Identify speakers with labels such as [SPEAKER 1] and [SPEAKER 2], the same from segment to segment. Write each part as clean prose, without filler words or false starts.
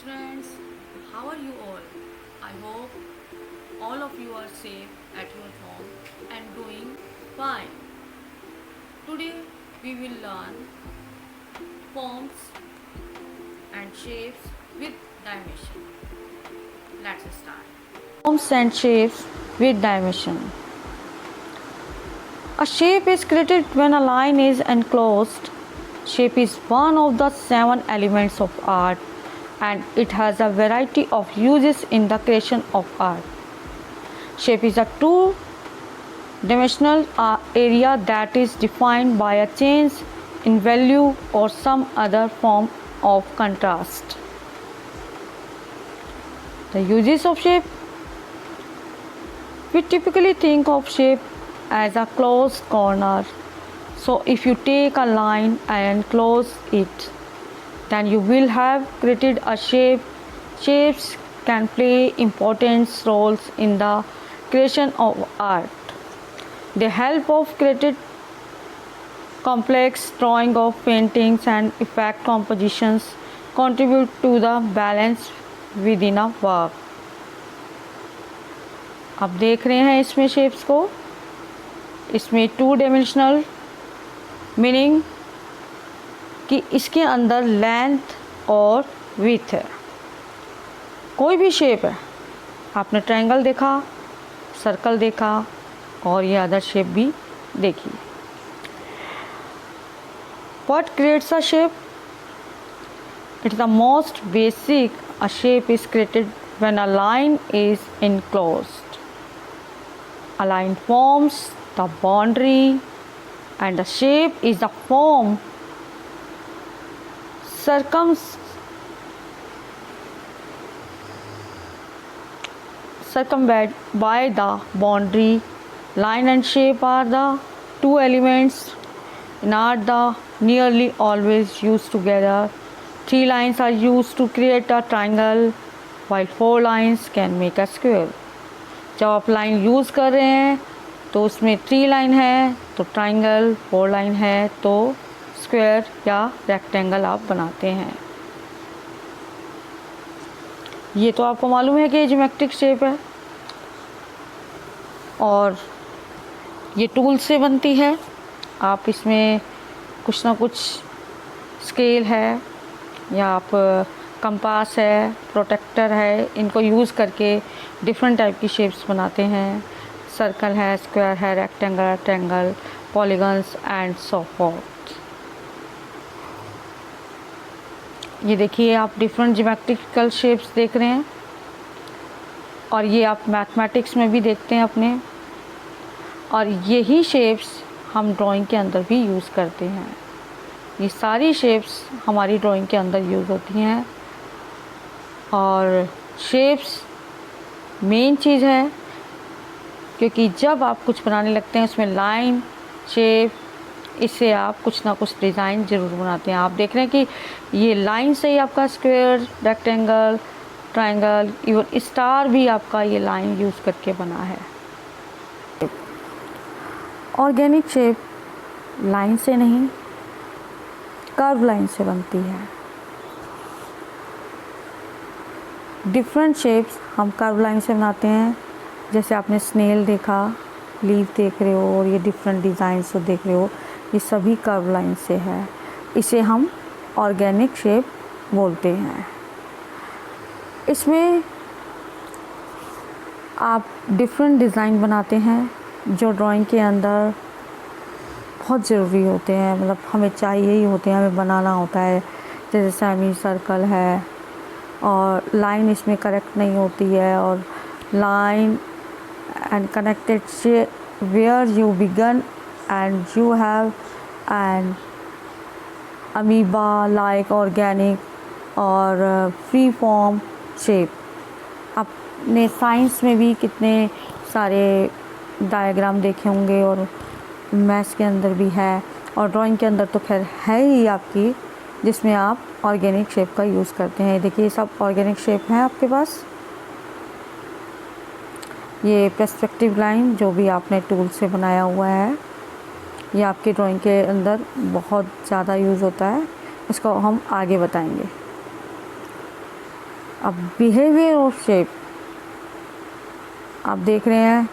[SPEAKER 1] friends, how are you all? I hope all of you are safe at your home and doing fine. Today we will learn forms and shapes with dimension. Let's start. Forms and shapes with dimension. A shape is created when a line is enclosed. Shape is one of the 7 elements of art and it has a variety of uses in the creation of art. Shape is a two-dimensional area that is defined by a change in value or some other form of contrast. The uses of shape. We typically think of shape as a closed corner. So if you take a line and close it, then you will have created a shape. Shapes can play important roles in the creation of art. They help of created complex drawing of paintings and effect compositions contribute to the balance within a work. आप देख रहे हैं इसमें shapes को, इसमें 2 dimensional meaning कि इसके अंदर लेंथ और विड्थ है। कोई भी शेप है, आपने ट्रायंगल देखा, सर्कल देखा और ये अदर शेप भी देखी। What creates a shape? It is the most basic. A shape is created when a line is enclosed. A line forms the boundary and the shape is the form circumvented by the boundary. Line and shape are the 2 elements in art that nearly always used together. 3 lines are used to create a triangle while 4 lines can make a square. जब आप line use कर रहे हैं तो उसमें 3 line है तो triangle, 4 line है तो स्क्वायर या रेक्टेंगल आप बनाते हैं। ये तो आपको मालूम है कि ये ज्योमेट्रिक शेप है और ये टूल से बनती है। आप इसमें कुछ ना कुछ स्केल है या आप कंपास है, प्रोटेक्टर है, इनको यूज़ करके डिफरेंट टाइप की शेप्स बनाते हैं। सर्कल है, स्क्वायर है, rectangle, triangle, polygons and so forth. ये देखिए आप डिफरेंट ज्योमेट्रिकल शेप्स देख रहे हैं और ये आप मैथमेटिक्स में भी देखते हैं अपने, और यही शेप्स हम ड्राइंग के अंदर भी यूज़ करते हैं। ये सारी शेप्स हमारी ड्राइंग के अंदर यूज़ होती हैं और शेप्स मेन चीज़ है क्योंकि जब आप कुछ बनाने लगते हैं उसमें लाइन, शेप, इससे आप कुछ ना कुछ डिज़ाइन ज़रूर बनाते हैं। आप देख रहे हैं कि ये लाइन से ही आपका square, rectangle, triangle, even star भी आपका ये लाइन यूज़ करके बना है। ऑर्गेनिक शेप लाइन से नहीं, कर्व लाइन से बनती है। डिफरेंट शेप्स हम कर्व लाइन से बनाते हैं, जैसे आपने स्नेल देखा, लीफ देख रहे हो और ये डिफरेंट डिज़ाइंस जो देख रहे हो, ये सभी कर्व लाइन से है। इसे हम ऑर्गेनिक शेप बोलते हैं। इसमें आप डिफरेंट डिज़ाइन बनाते हैं जो ड्राइंग के अंदर बहुत ज़रूरी होते हैं, मतलब हमें चाहिए ही होते हैं, हमें बनाना होता है। जैसे सेमी सर्कल है और लाइन इसमें करेक्ट नहीं होती है और line and connected where you began and you have and amoeba like organic और फ्री फॉर्म शेप। आपने साइंस में भी कितने सारे डायग्राम देखे होंगे और मैथ्स के अंदर भी है और ड्राइंग के अंदर तो खैर है ही आपकी, जिसमें आप ऑर्गेनिक शेप का यूज़ करते हैं। देखिए सब ऑर्गेनिक शेप हैं आपके पास। ये पर्सपेक्टिव लाइन जो भी आपने टूल से बनाया हुआ है, ये आपकी ड्राइंग के अंदर बहुत ज़्यादा यूज़ होता है, इसको हम आगे बताएंगे। अब बिहेवियर ऑफ शेप आप देख रहे हैं,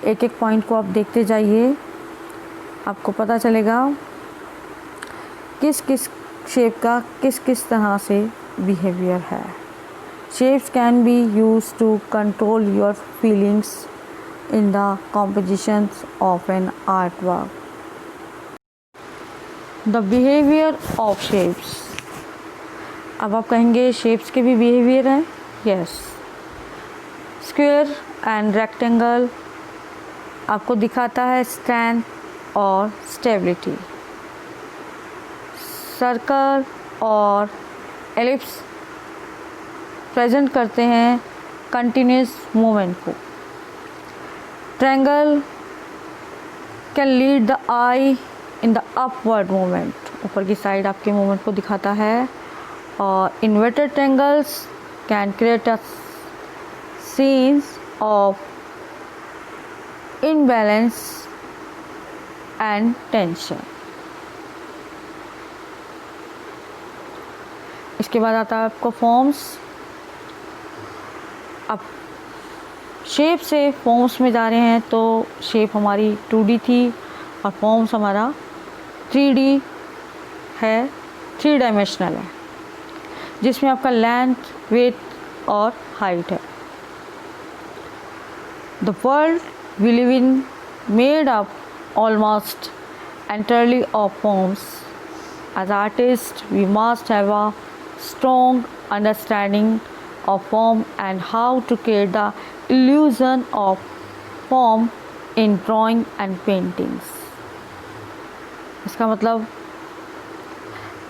[SPEAKER 1] एक एक पॉइंट को आप देखते जाइए, आपको पता चलेगा किस किस शेप का किस किस तरह से बिहेवियर है। Shapes can be use to control your feelings in the compositions of an artwork. The behavior of shapes. अब आप कहेंगे शेप्स के भी बिहेवियर हैं? यस। स्क्वायर एंड रेक्टेंगल आपको दिखाता है स्ट्रेंथ और स्टेबिलिटी। सर्कल और एलिप्स प्रेजेंट करते हैं कंटिन्यूस मूवमेंट को। Triangle can lead the I in the upward movement, ऊपर की साइड आपके मूवमेंट को दिखाता है। और inverted triangles can create a scenes of imbalance and tension. इसके बाद आता है आपको फॉर्म्स। अब शेप से फॉर्म्स में जा रहे हैं तो शेप हमारी 2D थी और फॉर्म्स हमारा 3D है, 3 डायमेंशनल है, जिसमें आपका लेंथ, विड्थ और हाइट है। The world we live in made up almost entirely of forms. As artists, we must have a strong understanding of form and how to create the illusion of form in drawing and paintings. इसका मतलब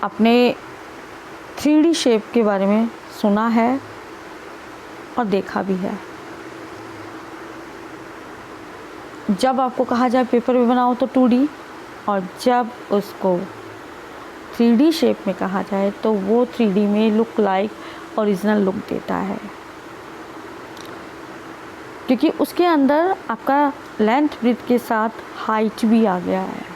[SPEAKER 1] आपने 3D shape के बारे में सुना है और देखा भी है। जब आपको कहा जाए पेपर पे बनाओ तो 2D, और जब उसको 3D शेप में कहा जाए तो वो 3D में लुक लाइक ओरिजिनल लुक देता है, क्योंकि उसके अंदर आपका लेंथ ब्रेथ के साथ हाइट भी आ गया है।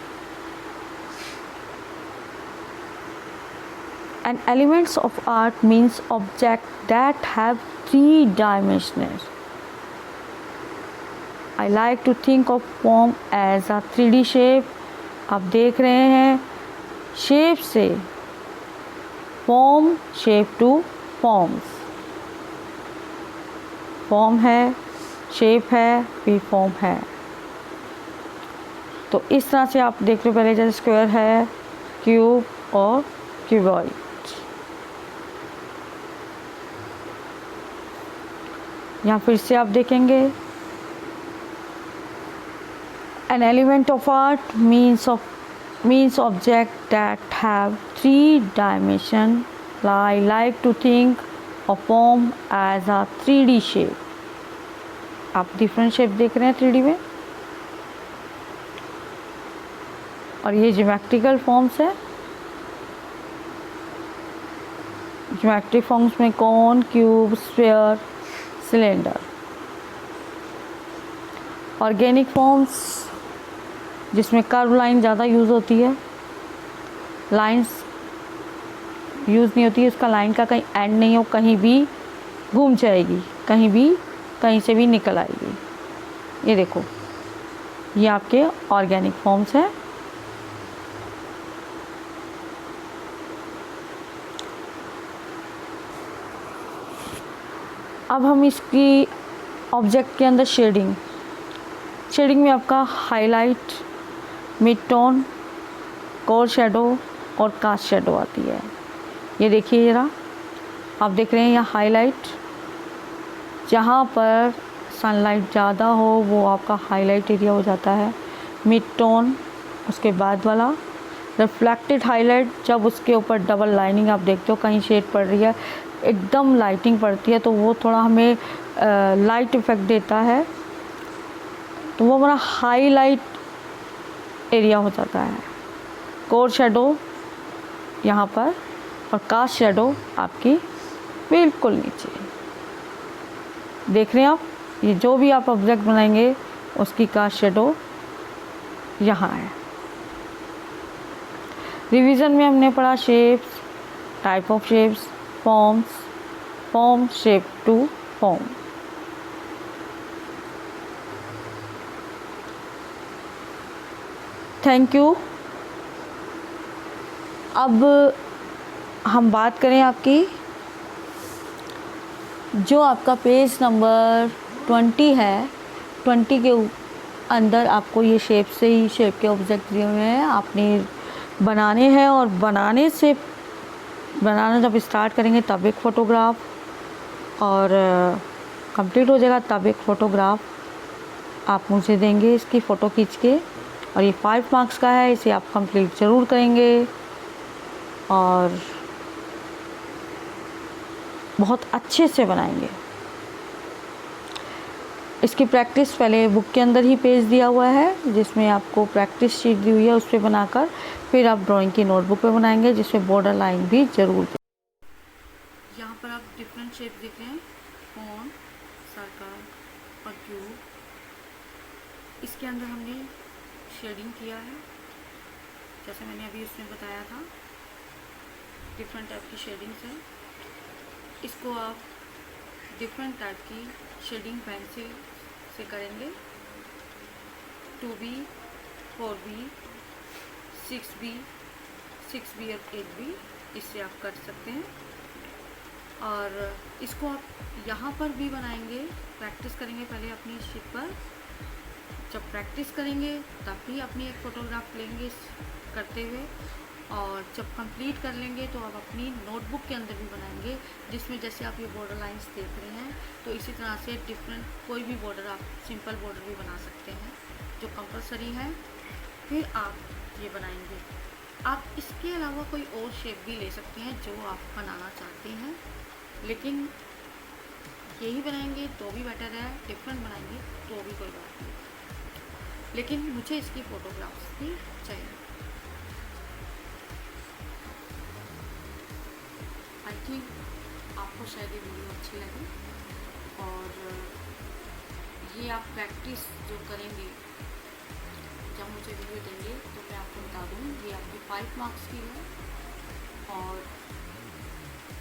[SPEAKER 1] And elements of art means objects that have 3 dimensions. I like to think of form as a 3D shape. आप देख रहे हैं शेप से form, shape two forms. Form है, शेप है, फिर फॉर्म है। तो इस तरह से आप देख रहे हो, पहले जैसे स्क्वायर है, क्यूब और क्यूबॉइड। यहाँ फिर से आप देखेंगे an element of art means object that have 3 dimension. I like to think of form as a 3D shape. आप डिफरेंट शेप देख रहे हैं 3D में, और ये ज्योमेट्रिकल फॉर्म्स है। ज्योमेट्रिक फॉर्म्स में cone, cube, sphere, cylinder. Organic forms जिसमें कर्व लाइन ज़्यादा यूज़ होती है, लाइंस यूज़ नहीं होती है, उसका लाइन का कहीं एंड नहीं हो, कहीं भी घूम जाएगी, कहीं भी कहीं से भी निकल आएगी। ये देखो, ये आपके ऑर्गेनिक फॉर्म्स हैं। अब हम इसकी ऑब्जेक्ट के अंदर शेडिंग में आपका highlight, mid tone, core shadow और कास्ट शेडो आती है। ये देखिए ज़रा, आप देख रहे हैं यहाँ हाईलाइट, जहाँ पर सनलाइट ज़्यादा हो वो आपका हाईलाइट एरिया हो जाता है। मिड टोन, उसके बाद वाला रिफ्लेक्टेड हाईलाइट, जब उसके ऊपर डबल लाइनिंग आप देखते हो, कहीं शेड पड़ रही है, एकदम लाइटिंग पड़ती है तो वो थोड़ा हमें लाइट इफेक्ट देता है, तो वो हमारा हाईलाइट एरिया हो जाता है। कोर शेडो यहाँ पर और कास्ट शेडो आपकी बिल्कुल नीचे। देख रहे हैं आप, ये जो भी आप ऑब्जेक्ट बनाएंगे उसकी कास्ट शेडो यहाँ है। रिवीजन में हमने पढ़ा shapes, type of shapes, form shape to form. Thank you. अब हम बात करें आपकी जो आपका पेज नंबर 20 है, 20 के अंदर आपको ये शेप से ही शेप के ऑब्जेक्ट दिए हुए हैं, आपने बनाने हैं और बनाना जब स्टार्ट करेंगे तब एक फ़ोटोग्राफ और कंप्लीट हो जाएगा तब एक फ़ोटोग्राफ आप मुझे देंगे इसकी फ़ोटो खींच के। और ये 5 मार्क्स का है, इसे आप कंप्लीट ज़रूर करेंगे और बहुत अच्छे से बनाएंगे। इसकी प्रैक्टिस पहले बुक के अंदर ही पेज दिया हुआ है जिसमें आपको प्रैक्टिस शीट दी हुई है, उस पर बनाकर फिर आप ड्राइंग की नोटबुक पे बनाएंगे जिसमें बॉर्डर लाइन भी ज़रूर दें। यहाँ पर आप डिफरेंट शेप देख रहे हैं, कोन, सर्कल और क्यूब। इसके अंदर हमने शेडिंग किया है, जैसे मैंने अभी उसमें बताया था, डिफरेंट टाइप की शेडिंग्स हैं। इसको आप डिफरेंट टाइप की शेडिंग पेंसिल से करेंगे, 2B, 4B, 6B, 6B और 8B, इससे आप कर सकते हैं। और इसको आप यहाँ पर भी बनाएंगे, प्रैक्टिस करेंगे पहले अपनी शीट पर। जब प्रैक्टिस करेंगे तभी अपनी एक फ़ोटोग्राफ लेंगे करते हुए, और जब कंप्लीट कर लेंगे तो आप अपनी नोटबुक के अंदर भी बनाएंगे, जिसमें जैसे आप ये बॉर्डर लाइंस देख रहे हैं तो इसी तरह से डिफरेंट कोई भी बॉर्डर आप सिंपल बॉर्डर भी बना सकते हैं जो कंपलसरी है। फिर आप ये बनाएंगे। आप इसके अलावा कोई और शेप भी ले सकते हैं जो आप बनाना चाहते हैं, लेकिन यही बनाएंगे तो भी बेटर है, डिफरेंट बनाएंगे तो भी कोई बात नहीं, लेकिन मुझे इसकी फ़ोटोग्राफ्स भी चाहिए। आई थिंक आपको शायद ये वीडियो अच्छी लगी, और ये आप प्रैक्टिस जो करेंगे जब मुझे वीडियो देंगे तो मैं आपको बता दूँ, ये आपकी 5 मार्क्स की है और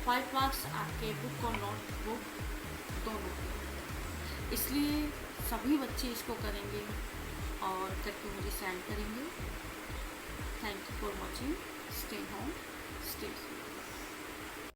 [SPEAKER 1] 5 मार्क्स आपके बुक और नोटबुक दोनों की, इसलिए सभी बच्चे इसको करेंगे और करके मुझे सेंड करेंगे। Thank you for watching. Stay home, stay safe.